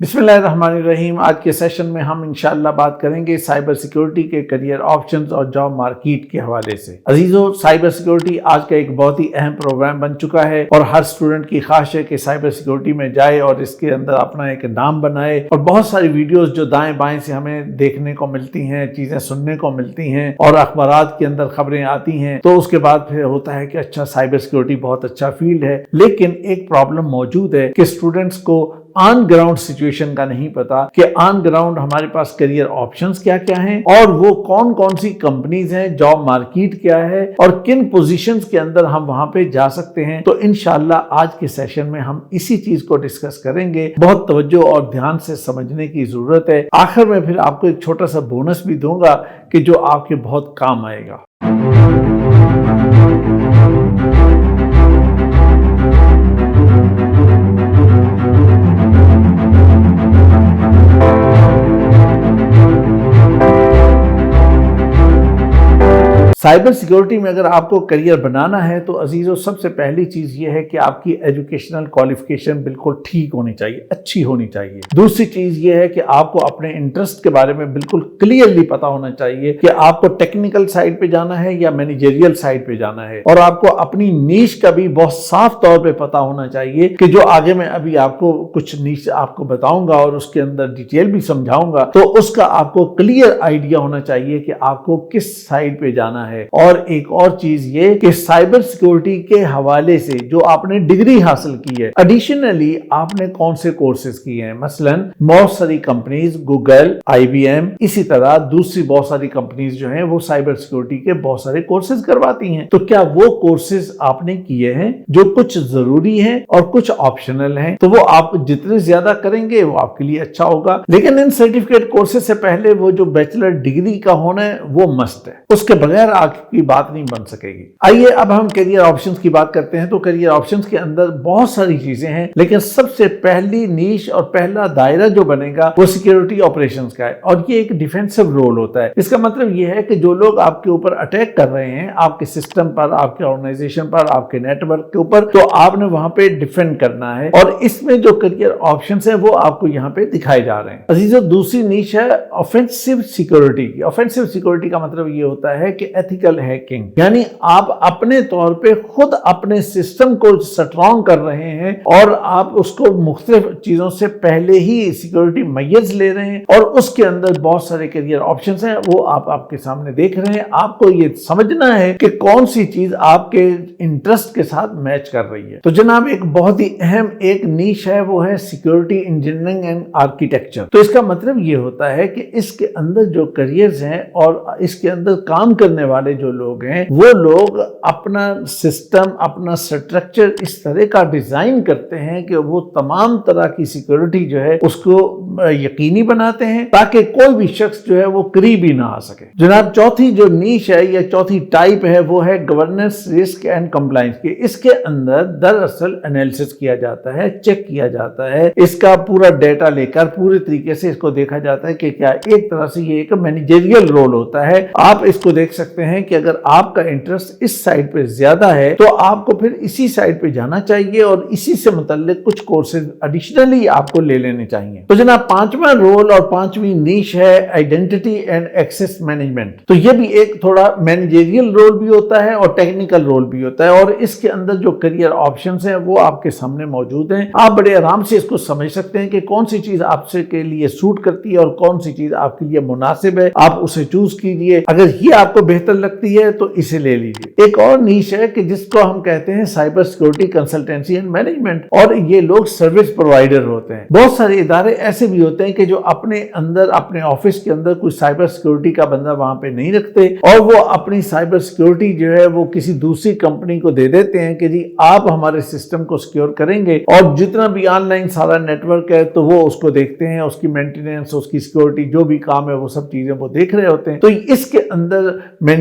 بسم اللہ الرحمن الرحیم۔ آج کے سیشن میں ہم انشاءاللہ بات کریں گے سائبر سیکیورٹی کے کریئر آپشنز اور جاب مارکیٹ کے حوالے سے۔ عزیزو، سائبر سیکیورٹی آج کا ایک بہت ہی اہم پروگرام بن چکا ہے اور ہر اسٹوڈنٹ کی خواہش ہے کہ سائبر سیکیورٹی میں جائے اور اس کے اندر اپنا ایک نام بنائے، اور بہت ساری ویڈیوز جو دائیں بائیں سے ہمیں دیکھنے کو ملتی ہیں، چیزیں سننے کو ملتی ہیں اور اخبارات کے اندر خبریں آتی ہیں، تو اس کے بعد پھر ہوتا ہے کہ اچھا سائبر سیکیورٹی بہت اچھا فیلڈ ہے، لیکن ایک پرابلم موجود ہے کہ اسٹوڈنٹس کو آن گراؤنڈ سچویشن کا نہیں پتا کہ آن گراؤنڈ ہمارے پاس کریئر آپشنز کیا کیا ہیں اور وہ کون کون سی کمپنیز ہیں، جاب مارکیٹ کیا ہے اور کن پوزیشنز کے اندر ہم وہاں پہ جا سکتے ہیں۔ تو انشاءاللہ آج کے سیشن میں ہم اسی چیز کو ڈسکس کریں گے۔ بہت توجہ اور دھیان سے سمجھنے کی ضرورت ہے۔ آخر میں پھر آپ کو ایک چھوٹا سا بونس بھی دوں گا کہ جو آپ کے بہت کام آئے گا۔ سائبر سیکیورٹی میں اگر آپ کو کریئر بنانا ہے تو عزیزو، سب سے پہلی چیز یہ ہے کہ آپ کی ایجوکیشنل کوالیفیکیشن بالکل ٹھیک ہونی چاہیے، اچھی ہونی چاہیے۔ دوسری چیز یہ ہے کہ آپ کو اپنے انٹرسٹ کے بارے میں بالکل کلیئرلی پتا ہونا چاہیے کہ آپ کو ٹیکنیکل سائڈ پہ جانا ہے یا مینیجریل سائڈ پہ جانا ہے، اور آپ کو اپنی نیش کا بھی بہت صاف طور پہ پتا ہونا چاہیے کہ جو آگے میں ابھی آپ کو کچھ نیش آپ کو بتاؤں گا اور اس کے اندر ڈیٹیل بھی سمجھاؤں گا، تو اس کا آپ کو کلیئر آئیڈیا ہونا چاہیے کہ آپ کو کس سائڈ پہ جانا ہے۔ اور ایک اور چیز یہ کہ سائبر سیکیورٹی کے حوالے سے جو آپ نے ڈگری حاصل کی ہے، ایڈیشنلی آپ نے کون سے کورسز کیے ہیں۔ مثلا بہت ساری کمپنیز، گوگل، آئی بی ایم، اسی طرح دوسری بہت ساری کمپنیز جو ہیں وہ سائبر سیکیورٹی کے بہت سارے کورسز کرواتی ہیں۔ تو کیا وہ کورسز آپ نے کیے ہیں جو کچھ ضروری ہیں اور کچھ آپشنل ہیں؟ تو وہ آپ جتنے زیادہ کریں گے وہ آپ کے لیے اچھا ہوگا، لیکن ان سرٹیفکیٹ کورسز سے پہلے وہ جو بیچلر ڈگری کا ہونا ہے وہ مسٹ ہے، اس کے بغیر آپ کی بات نہیں بن سکے گی۔ آئیے اب ہم کیریئر آپشنز کی بات کرتے ہیں۔ تو کیریئر آپشنز کے اندر بہت ساری چیزیں ہیں، لیکن سب سے پہلی نیش اور پہلا دائرہ جو بنے گا وہ سیکیورٹی آپریشنز کا ہے، اور یہ ایک ڈیفینسو رول ہوتا ہے۔ اس کا مطلب یہ ہے کہ جو لوگ آپ کے اوپر اٹیک کر رہے ہیں، آپ کے سسٹم پر، آپ کے آرگنائزیشن پر، آپ کے نیٹ ورک کے اوپر، تو آپ نے وہاں پہ ڈیفینڈ کرنا ہے، اور اس میں جو کیریئر آپشنز ہیں وہ آپ کو یہاں پہ دکھائے جا رہے ہیں۔ عزیزو، دوسری نیش ہے آفینسو سیکیورٹی کی۔ آفینسو سیکیورٹی کا مطلب یہ ہوتا ہے کہ ایتھیکل ہیکنگ، یعنی آپ اپنے طور پہ خود اپنے سسٹم کو سٹرونگ کر رہے ہیں اور آپ اس کو مختلف چیزوں سے پہلے ہی سیکیورٹی میجرز لے رہے ہیں، اور اس کے اندر بہت سارے کیریئر آپشنز ہیں، وہ آپ کے سامنے دیکھ رہے ہیں۔ آپ کو یہ سمجھنا ہے کہ کون سی چیز آپ کے انٹرسٹ کے ساتھ میچ کر رہی ہے۔ تو جناب، ایک بہت ہی اہم ایک نیش ہے، وہ ہے سیکیورٹی انجینئرنگ اینڈ آرکیٹیکچر۔ تو اس کا مطلب یہ ہوتا ہے کہ اس کے اندر جو کیریئرز ہیں اور اس کے اندر کام کرنے والے جو لوگ ہیں، وہ لوگ اپنا سسٹم، اپنا سٹرکچر اس طرح کا ڈیزائن کرتے ہیں کہ وہ تمام طرح کی سیکیورٹی جو ہے اس کو یقینی بناتے ہیں تاکہ کوئی بھی شخص جو ہے وہ قریب ہی نہ آ سکے۔ جناب، چوتھی جو نیش ہے یا چوتھی ٹائپ ہے وہ ہے گورننس، رسک اینڈ کمپلائنس کی۔ اس کے اندر دراصل انالیسس کیا جاتا ہے، چیک کیا جاتا ہے، اس کا پورا ڈیٹا لے کر پورے طریقے سے اس کو دیکھا جاتا ہے کہ کیا ایک طرح سے یہ ایک مینیجریل رول ہوتا ہے۔ آپ اس کو دیکھ سکتے ہیں کہ اگر آپ کا انٹرسٹ اس سائڈ پہ زیادہ ہے تو آپ کو پھر اسی سائڈ پہ جانا چاہیے اور اسی سے متعلق کچھ کورسز ایڈیشنلی آپ کو لے لینے چاہیے۔ تو جناب، پانچواں رول اور پانچویں نیش ہے آئیڈینٹی اینڈ ایکسیس مینجمنٹ۔ تو یہ بھی ایک تھوڑا مینیجریل رول بھی ہوتا ہے اور ٹیکنیکل رول بھی ہوتا ہے، اور اس کے اندر جو کیریئر آپشنز ہیں وہ آپ کے سامنے موجود ہیں۔ آپ بڑے آرام سے اس کو سمجھ سکتے ہیں کہ کون سی چیز آپ سے کے لیے سوٹ کرتی ہے اور کون سی چیز آپ کے لیے مناسب ہے۔ آپ اسے چوز کیجئے، اگر یہ آپ کو بہتر لگتی ہے تو اسے لے لیجئے۔ ایک اور نیش ہے کہ جس کو ہم کہتے ہیں cyber security consultancy and management, اور یہ لوگ سروس پرووائڈر ہوتے ہیں۔ بہت سارے ادارے ایسے بھی ہوتے ہیں کہ جو اپنے اندر، اپنے آفس کے اندر کوئی سائبر سیکیورٹی کا بندہ وہاں پہ نہیں رکھتے، اور وہ اپنی سائبر سیکیورٹی جو ہے وہ کسی دوسری کمپنی کو دے دیتے ہیں کہ جی آپ ہمارے سسٹم کو سیکیور کریں گے، اور جتنا بھی آن لائن سارا نیٹ ورک ہے تو وہ اس کو دیکھتے ہیں، اس کی مینٹیننس، اس کی سیکیورٹی، جو بھی کام ہے وہ سب چیزیں وہ دیکھ رہے ہوتے ہیں۔ تو اس کے اندر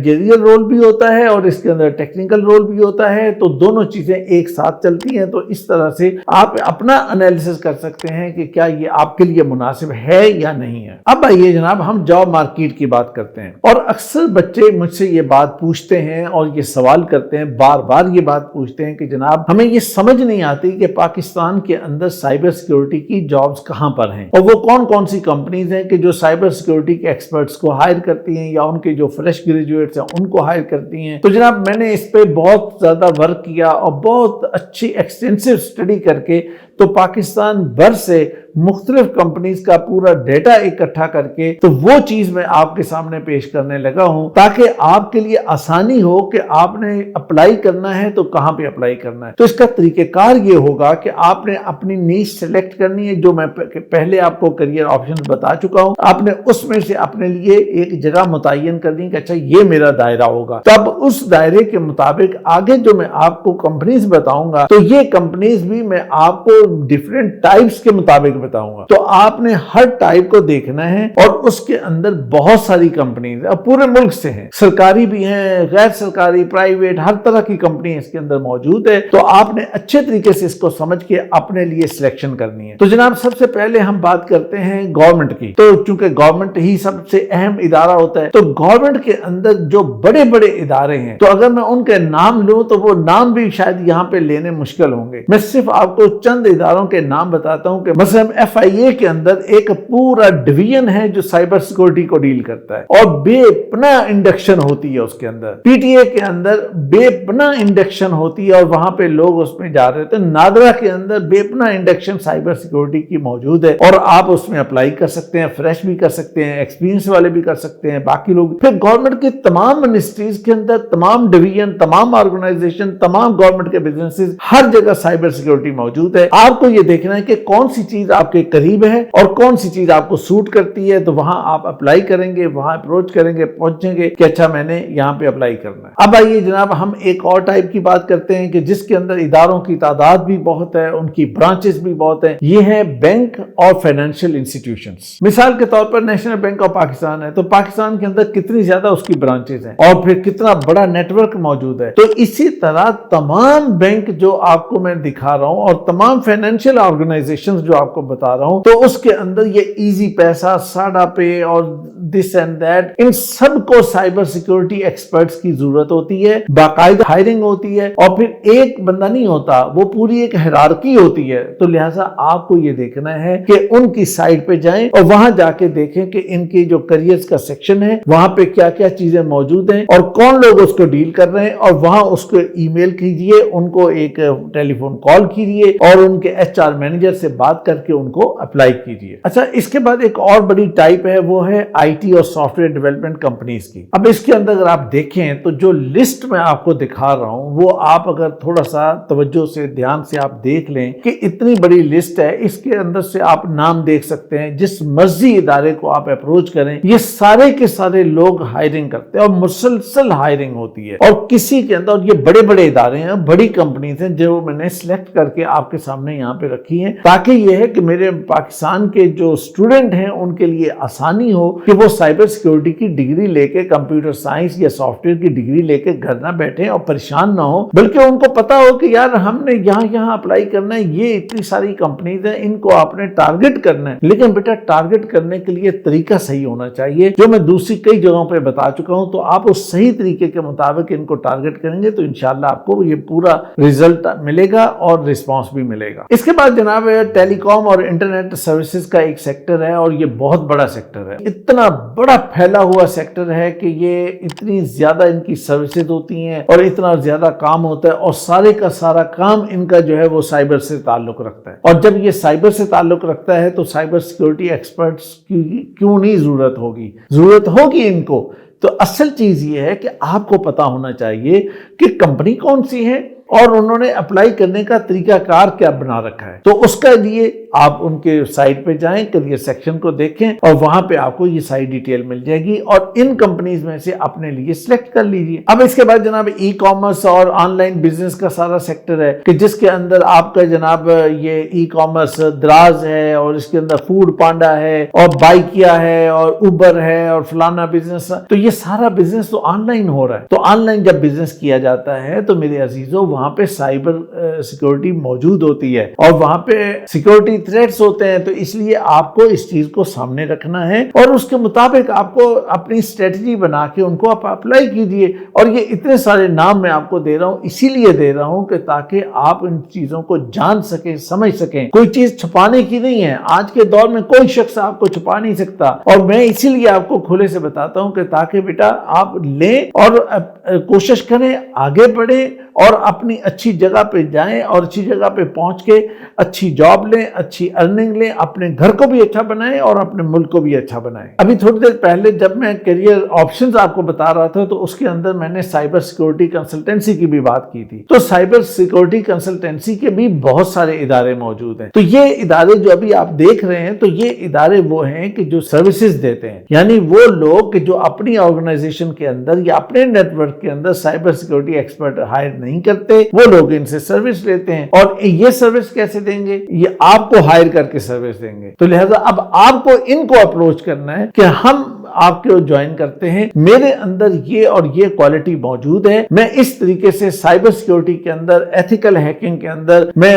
مینیجریل رول بھی ہوتا ہے اور اس کے اندر ٹیکنیکل رول بھی ہوتا ہے، تو دونوں چیزیں ایک ساتھ چلتی ہیں۔ تو اس طرح سے آپ اپنا انالیسس کر سکتے ہیں کہ کیا یہ آپ کے لیے مناسب ہے یا نہیں ہے۔ اب آئیے جناب ہم جاب مارکیٹ کی بات کرتے ہیں، اور اکثر بچے مجھ سے یہ بات پوچھتے ہیں اور یہ سوال کرتے ہیں، بار بار یہ بات پوچھتے ہیں کہ جناب ہمیں یہ سمجھ نہیں آتی کہ پاکستان کے اندر سائبر سیکیورٹی کی جابز کہاں پر ہیں، اور وہ کون کون سی کمپنیز ہیں کہ جو سائبر سیکیورٹی کے ایکسپرٹس کو ہائر کرتی ہیں یا ان کے جو فریش گریجویٹس ہیں ان کو ہائر کرتی ہیں۔ تو جناب میں نے اس پہ بہت زیادہ ورک کیا اور بہت اچھی ایکسٹینسو اسٹڈی کر کے تو پاکستان بھر سے مختلف کمپنیز کا پورا ڈیٹا اکٹھا کر کے تو وہ چیز میں آپ کے سامنے پیش کرنے لگا ہوں، تاکہ آپ کے لیے آسانی ہو کہ آپ نے اپلائی کرنا ہے تو کہاں پہ اپلائی کرنا ہے۔ تو اس کا طریقہ کار یہ ہوگا کہ آپ نے اپنی نیش سلیکٹ کرنی ہے، جو میں پہلے آپ کو کریئر آپشنز بتا چکا ہوں۔ آپ نے اس میں سے اپنے لیے ایک جگہ متعین کرنی کہ اچھا یہ میرا دائرہ ہوگا، تب اس دائرے کے مطابق آگے جو میں آپ کو کمپنیز بتاؤں گا تو یہ کمپنیز بھی میں آپ کو ڈیفرنٹ ٹائپس کے مطابق بتاؤں گا۔ تو آپ نے ہر ٹائپ کو دیکھنا ہے، اور اس کے اندر بہت ساری کمپنیز پورے ملک سے ہیں، سرکاری بھی ہیں، غیر سرکاری، پرائیویٹ، ہر طرح کی کمپنی اس کے اندر موجود ہے۔ تو آپ نے اچھے طریقے سے اس کو سمجھ کے اپنے لیے سلیکشن کرنی ہے۔ تو جناب سب سے پہلے ہم بات کرتے ہیں گورنمنٹ کی، تو چونکہ گورنمنٹ ہی سب سے اہم ادارہ ہوتا ہے، تو گورنمنٹ کے اندر جو بڑے بڑے ادارے ہیں، تو اگر میں ان کے نام لوں تو وہ نام بھی شاید یہاں پہ لینے مشکل ہوں گے۔ میں صرف آپ کو چند اداروں کے نام بتاتا ہوں کہ مثلا FIA کے اندر ایک پورا ڈویژن ہے جو سائبر سیکورٹی کو ڈیل کرتا ہے، اور بے پناہ انڈکشن ہوتی ہے اس کے اندر۔ PTA کے اندر بے پناہ انڈکشن ہوتی ہے اور وہاں پہ لوگ اس میں جا رہے تھے۔ نادرا کے اندر بے پناہ انڈکشن سائبر سیکورٹی کی موجود ہے، اور آپ اس میں اپلائی کر سکتے ہیں، فریش بھی کر سکتے ہیں، ایکسپیرینس والے بھی کر سکتے ہیں، باقی لوگ۔ پھر گورنمنٹ کے تمام منسٹریز کے اندر تمام ڈویژن، تمام آرگنائزیشن، تمام گورنمنٹ کے بزنسز، ہر جگہ سائبر سیکورٹی موجود ہے۔ آپ کو یہ دیکھنا ہے کہ کون سی چیز آپ کے قریب ہے اور کون سی چیز آپ کو سوٹ کرتی ہے، تو وہاں آپ اپلائی کریں گے، وہاں اپروچ کریں گے، پہنچیں گے کہ اچھا میں نے یہاں پہ اپلائی کرنا ہے۔ اب آئیے جناب ہم ایک اور ٹائپ کی بات کرتے ہیں کہ جس کے اندر اداروں کی تعداد بھی بہت ہے، ان کی برانچز بھی بہت ہیں، یہ ہے بینک اور فائنینشیل انسٹیٹیوشنز۔ مثال کے طور پر نیشنل بینک آف پاکستان ہے، تو پاکستان کے اندر کتنی زیادہ اس کی برانچز ہیں اور پھر کتنا بڑا نیٹ ورک موجود ہے۔ تو اسی طرح تمام بینک جو آپ کو میں دکھا رہا ہوں اور تمام فائنینشیل آرگنائزیشنز جو آپ کو بتا رہا ہوں، تو اس کے اندر یہ ایزی پیسہ، ساڈا پے اور دس اینڈ دیٹ، ان سب کو سائبر سیکورٹی ایکسپرٹس کی ضرورت ہوتی ہے، باقاعدہ ہائرنگ ہوتی ہے، اور پھر ایک بندہ نہیں ہوتا، وہ پوری ایک ہیرارکی ہوتی ہے۔ تو لہٰذا آپ کو یہ دیکھنا ہے کہ ان کی سائٹ پہ جائیں اور وہاں جا کے دیکھیں کہ ان کی جو کریئرز کا سیکشن ہے وہاں پہ کیا کیا چیزیں موجود ہیں اور کون لوگ اس کو ڈیل کر رہے ہیں، اور وہاں اس کو ای میل کیجئے، ان کو ایک ٹیلی فون کال کیجئے اور ان کے HR مینیجر سے بات کر کے ان کو اپلائی کیجئے۔ اچھا، اس کے بعد ایک اور بڑی ٹائپ ہے، وہ ہے IT اور سافٹ ویئر ڈیولپمنٹ کمپنیز کی۔ اب اس کے اندر اگر آپ دیکھیں تو جو لسٹ میں آپ کو دکھا رہا ہوں وہ آپ اگر تھوڑا سا توجہ سے، دھیان سے آپ دیکھ لیں کہ اتنی بڑی لسٹ ہے، اس کے اندر سے آپ نام دیکھ سکتے ہیں، جس مرضی ادارے کو آپ اپروچ کریں یہ سارے کے سارے لوگ ہائرنگ کرتے ہیں اور مسلسل ہائرنگ ہوتی ہے، اور کسی کے اندر یہ بڑے بڑے ادارے ہیں، بڑی کمپنیز ہیں جو میں نے سلیکٹ کر کے آپ کے سامنے یہاں پہ رکھی ہیں، تاکہ یہ ہے کہ میرے پاکستان کے جو اسٹوڈنٹ ہیں ان کے لیے آسانی ہو کہ وہ سائبر سیکورٹی کی ڈگری لے کے، کمپیوٹر سائنس یا سافٹ ویئر کی ڈگری لے کے گھر نہ بیٹھیں اور پریشان نہ ہو، بلکہ ان کو پتا ہو کہ یار ہم نے یہاں اپلائی کرنا ہے، یہ اتنی ساری کمپنیز ہیں، ان کو آپ نے ٹارگٹ کرنا ہے۔ لیکن بیٹا ٹارگٹ کرنے کے لیے طریقہ صحیح ہونا چاہیے، جو میں دوسری کئی جگہوں پہ بتا چکا ہوں۔ تو آپ اس صحیح طریقے کے مطابق ان کو ٹارگٹ کریں گے تو انشاءاللہ آپ کو یہ پورا ریزلٹ ملے گا اور رسپانس بھی ملے گا۔ اس کے بعد جناب ٹیلی کام اور انٹرنیٹ سروسز کا ایک سیکٹر ہے، اور یہ بہت بڑا سیکٹر ہے، اتنا بڑا پھیلا ہوا سیکٹر ہے کہ یہ اتنی زیادہ ان کی سروسز ہوتی ہیں اور اتنا زیادہ کام ہوتا ہے، اور سارے کا سارا کام ان کا جو ہے وہ سائبر سے تعلق رکھتا ہے۔ اور جب یہ سائبر سے تعلق رکھتا ہے تو سائبر سیکورٹی ایکسپرٹس کی کیوں نہیں ضرورت ہوگی؟ ضرورت ہوگی ان کو۔ تو اصل چیز یہ ہے کہ آپ کو پتا ہونا چاہیے کہ کمپنی کون سی ہے اور انہوں نے اپلائی کرنے کا طریقہ کار کیا بنا رکھا ہے۔ تو اس کا لیے آپ ان کے سائٹ پہ جائیں, کریئر سیکشن کو دیکھیں اور وہاں پہ آپ کو یہ ساری ڈیٹیل مل جائے گی اور ان کمپنیز میں سے اپنے لیے سلیکٹ کر لیجیے. اب اس کے بعد جناب ای کامرس اور آن لائن بزنس کا سارا سیکٹر ہے کہ جس کے اندر آپ کا جناب یہ ای کامرس دراز ہے اور اس کے اندر فوڈ پانڈا ہے اور بائی کیا ہے اور اوبر ہے اور فلانا بزنس. تو یہ سارا بزنس تو آن لائن ہو رہا ہے. تو آن لائن جب بزنس کیا جاتا ہے تو میرے عزیزوں وہاں پہ سائبر سیکورٹی موجود ہوتی ہے اور وہاں پہ سیکورٹی تھریٹس ہوتے ہیں. تو اس لیے آپ کو اس چیز کو سامنے رکھنا ہے اور اس کے مطابق آپ کو اپنی اسٹریٹجی بنا کے ان کو آپ اپلائی کیجئے. اور یہ اتنے سارے نام میں آپ کو دے رہا ہوں اسی لیے دے رہا ہوں کہ تاکہ آپ ان چیزوں کو جان سکیں, سمجھ سکیں. کوئی چیز چھپانے کی نہیں ہے. آج کے دور میں کوئی شخص آپ کو چھپا نہیں سکتا اور میں اسی لیے آپ کو کھلے سے بتاتا ہوں کہ تاکہ بیٹا آپ لیں اور کوشش کریں, آگے بڑھیں اور اپنی اچھی جگہ پہ جائیں اور اچھی جگہ پہ پہنچ کے اچھی جاب لیں, اچھی ارننگ لیں, اپنے گھر کو بھی اچھا بنائیں اور اپنے ملک کو بھی اچھا بنائیں. ابھی تھوڑی دیر پہلے جب میں کیریئر آپشنز آپ کو بتا رہا تھا تو اس کے اندر میں نے سائبر سیکورٹی کنسلٹنسی کی بھی بات کی تھی. تو سائبر سیکورٹی کنسلٹنسی کے بھی بہت سارے ادارے موجود ہیں. تو یہ ادارے جو ابھی آپ دیکھ رہے ہیں تو یہ ادارے وہ ہیں کہ جو سروسز دیتے ہیں, یعنی وہ لوگ جو اپنی آرگنائزیشن کے اندر یا اپنے نیٹ ورک کے اندر سائبر سیکورٹی ایکسپرٹ ہائر نہیں کرتے, وہ لوگ ان سے سروس لیتے ہیں. اور یہ سروس کیسے دیں گے؟ یہ آپ کو ہائر کر کے سروس دیں گے. تو لہذا اب آپ کو ان کو اپروچ کرنا ہے کہ ہم آپ کو جوائن کرتے ہیں, میرے اندر یہ اور یہ کوالٹی موجود ہے, میں اس طریقے سے سائبر سیکورٹی کے اندر, ایتھیکل ہیکنگ کے اندر, میں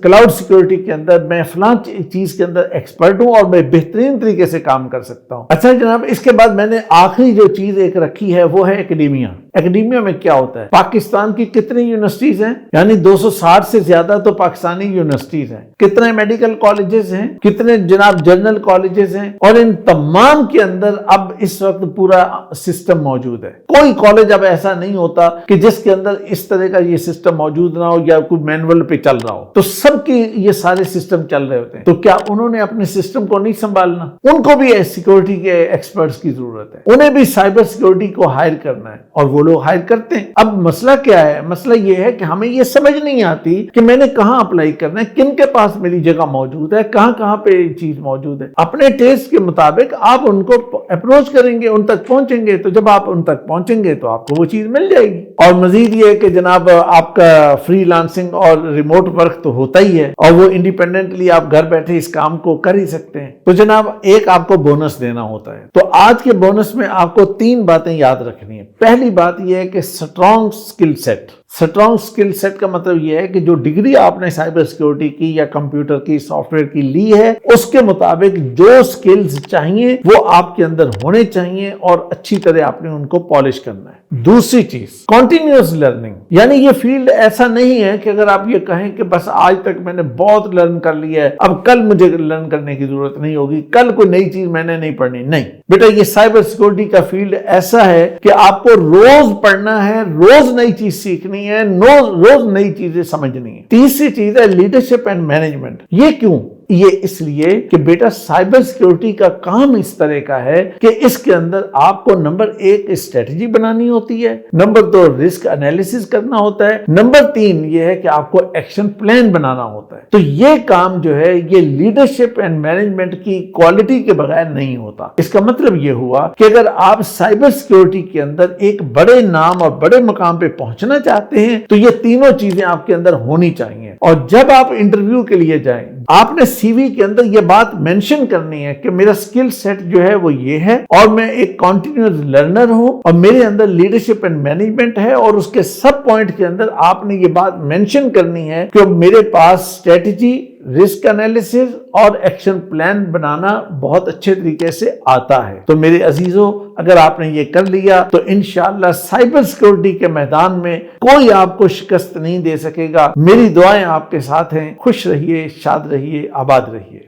کلاؤڈ سیکورٹی کے اندر, میں فلاں چیز کے اندر ایکسپرٹ ہوں اور میں بہترین طریقے سے کام کر سکتا ہوں. اچھا جناب, اس کے بعد میں نے آخری جو چیز ایک رکھی ہے وہ ہے اکیڈیمیا. اکیڈیمیا میں کیا ہوتا ہے؟ پاکستان کی کتنی یونیورسٹیز ہیں؟ یعنی 260 سے زیادہ تو پاکستانی یونیورسٹیز ہیں. کتنے میڈیکل کالجز ہیں, کتنے جناب جنرل کالجز ہیں, اور ان تمام کے اندر اب اس وقت پورا سسٹم موجود ہے. کوئی کالج اب ایسا نہیں ہوتا کہ جس کے اندر اس طرح کا یہ سسٹم موجود نہ ہو یا کوئی مینول پہ چل رہا ہو. تو سب کی یہ سارے سسٹم چل رہے ہوتے ہیں. تو کیا انہوں نے اپنے سسٹم کو نہیں سنبھالنا؟ ان کو بھی سیکورٹی کے ایکسپرٹس کی ضرورت ہے. انہیں بھی سائبر سیکورٹی کو ہائر کرنا ہے اور وہ لوگ ہائر کرتے ہیں. اب مسئلہ کیا ہے؟ مسئلہ یہ ہے کہ ہمیں یہ سمجھ نہیں آتی کہ میں نے کہاں اپلائی کرنا ہے, کن کے پاس میری جگہ موجود ہے, کہاں کہاں پہ چیز موجود ہے. اپنے ٹیسٹ کے مطابق آپ ان کو اپروچ کریں گے, ان تک پہنچیں گے. تو جب آپ ان تک پہنچیں گے تو آپ کو وہ چیز مل جائے گی. اور مزید یہ ہے کہ جناب آپ کا فری لانسنگ اور ریموٹ ورک تو ہوتا ہی ہے اور وہ انڈیپینڈنٹلی آپ گھر بیٹھے اس کام کو کر ہی سکتے ہیں. تو جناب ایک آپ کو بونس دینا ہوتا ہے. تو آج کے بونس میں آپ کو 3 باتیں یاد رکھنی ہیں. پہلی بات یہ ہے کہ strong skill set. Strong skill set کا مطلب یہ ہے کہ جو ڈگری آپ نے سائبر سیکورٹی کی یا کمپیوٹر کی, سافٹ ویئر کی لی ہے, اس کے مطابق جو اسکلز چاہیے وہ آپ کے اندر ہونے چاہیے اور اچھی طرح آپ نے ان کو پالش کرنا ہے. دوسری چیز کنٹینیوس لرننگ, یعنی یہ فیلڈ ایسا نہیں ہے کہ اگر آپ یہ کہیں کہ بس آج تک میں نے بہت لرن کر لیا ہے, اب کل مجھے لرن کرنے کی ضرورت نہیں ہوگی, کل کوئی نئی چیز میں نے نہیں پڑھنی. نہیں بیٹا, یہ سائبر سیکورٹی کا فیلڈ ایسا ہے کہ آپ کو روز پڑھنا ہے, روز نئی چیز سیکھنی ہے, روز نئی چیزیں سمجھنی ہے. تیسری چیز ہے لیڈرشپ اینڈ مینجمنٹ. یہ کیوں؟ یہ اس لیے کہ بیٹا سائبر سیکورٹی کا کام اس طرح کا ہے کہ اس کے اندر آپ کو نمبر 1 اسٹریٹجی بنانی ہوتی ہے, نمبر 2 رسک انالیسس کرنا ہوتا ہے, نمبر 3 یہ ہے کہ آپ کو ایکشن پلان بنانا ہوتا ہے. تو یہ کام جو ہے یہ لیڈرشپ اینڈ مینجمنٹ کی کوالٹی کے بغیر نہیں ہوتا. اس کا مطلب یہ ہوا کہ اگر آپ سائبر سیکورٹی کے اندر ایک بڑے نام اور بڑے مقام پہ پہنچنا چاہتے ہیں تو یہ تینوں چیزیں آپ کے اندر ہونی چاہیے. اور جب آپ انٹرویو کے لیے جائیں, آپ نے سی وی کے اندر یہ بات مینشن کرنی ہے کہ میرا سکل سیٹ جو ہے وہ یہ ہے اور میں ایک کنٹینیوس لرنر ہوں اور میرے اندر لیڈرشپ اینڈ مینجمنٹ ہے. اور اس کے سب پوائنٹ کے اندر آپ نے یہ بات مینشن کرنی ہے کہ میرے پاس اسٹریٹجی, رسک انالیسس اور ایکشن پلان بنانا بہت اچھے طریقے سے آتا ہے. تو میرے عزیزوں, اگر آپ نے یہ کر لیا تو انشاءاللہ سائبر سیکورٹی کے میدان میں کوئی آپ کو شکست نہیں دے سکے گا. میری دعائیں آپ کے ساتھ ہیں. خوش رہیے, شاد رہیے, آباد رہیے.